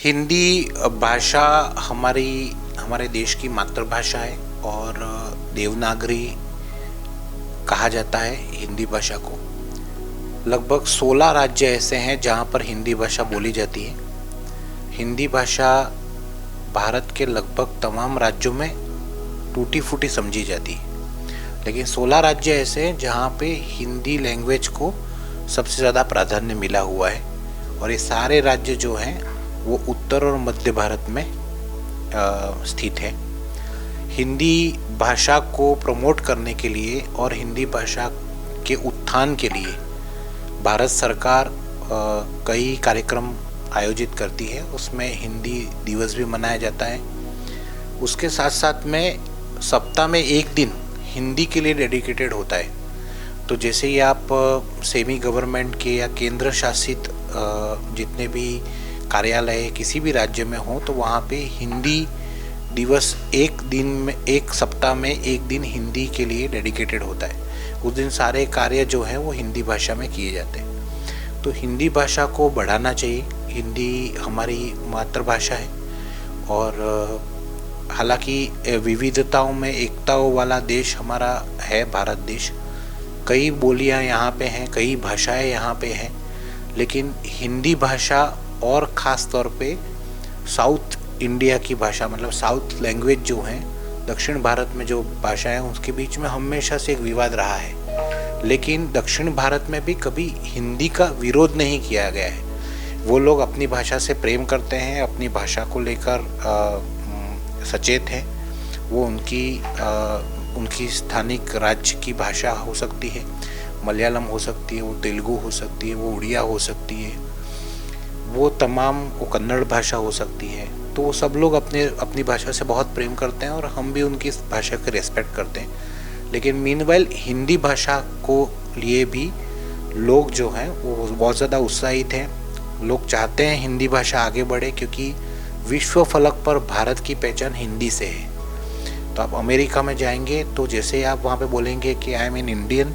हिंदी भाषा हमारे देश की मातृभाषा है और देवनागरी कहा जाता है हिंदी भाषा को। लगभग 16 राज्य ऐसे हैं जहाँ पर हिंदी भाषा बोली जाती है। हिंदी भाषा भारत के लगभग तमाम राज्यों में टूटी फूटी समझी जाती है, लेकिन 16 राज्य ऐसे हैं जहाँ पे हिंदी लैंग्वेज को सबसे ज़्यादा प्राधान्य मिला हुआ है। और ये सारे राज्य जो हैं वो उत्तर और मध्य भारत में स्थित है। हिंदी भाषा को प्रमोट करने के लिए और हिंदी भाषा के उत्थान के लिए भारत सरकार कई कार्यक्रम आयोजित करती है। उसमें हिंदी दिवस भी मनाया जाता है। उसके साथ साथ में सप्ताह में एक दिन हिंदी के लिए डेडिकेटेड होता है। तो जैसे ही आप सेमी गवर्नमेंट के या केंद्र शासित जितने भी कार्यालय किसी भी राज्य में हो, तो वहाँ पे हिंदी दिवस एक सप्ताह में एक दिन हिंदी के लिए डेडिकेटेड होता है। उस दिन सारे कार्य जो हैं वो हिंदी भाषा में किए जाते हैं। तो हिंदी भाषा को बढ़ाना चाहिए। हिंदी हमारी मातृभाषा है और हालांकि विविधताओं में एकताओं वाला देश हमारा है भारत देश। कई बोलियां यहाँ पे हैं, कई भाषाएं यहाँ पे हैं, लेकिन हिंदी भाषा और ख़ास तौर पे साउथ इंडिया की भाषा मतलब साउथ लैंग्वेज जो हैं, दक्षिण भारत में जो भाषाएं हैं उसके बीच में हमेशा से एक विवाद रहा है। लेकिन दक्षिण भारत में भी कभी हिंदी का विरोध नहीं किया गया है। वो लोग अपनी भाषा से प्रेम करते हैं, अपनी भाषा को लेकर सचेत हैं। वो उनकी स्थानिक राज्य की भाषा हो सकती है, मलयालम हो सकती है, वो तेलुगु हो सकती है, वो उड़िया हो सकती है, वो कन्नड़ भाषा हो सकती है। तो वो सब लोग अपनी भाषा से बहुत प्रेम करते हैं और हम भी उनकी भाषा के रेस्पेक्ट करते हैं। लेकिन मीनवाइल हिंदी भाषा को लिए भी लोग जो हैं वो बहुत ज़्यादा उत्साहित हैं। लोग चाहते हैं हिंदी भाषा आगे बढ़े, क्योंकि विश्व फलक पर भारत की पहचान हिंदी से है। तो आप अमेरिका में जाएंगे तो जैसे आप वहाँ पे बोलेंगे कि आई एम एन इंडियन,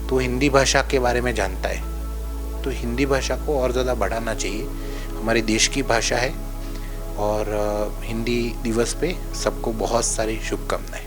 तो हिंदी भाषा के बारे में जानता है। तो हिंदी भाषा को और ज़्यादा बढ़ाना चाहिए। हमारे देश की भाषा है और हिंदी दिवस पे सबको बहुत सारी शुभकामनाएं।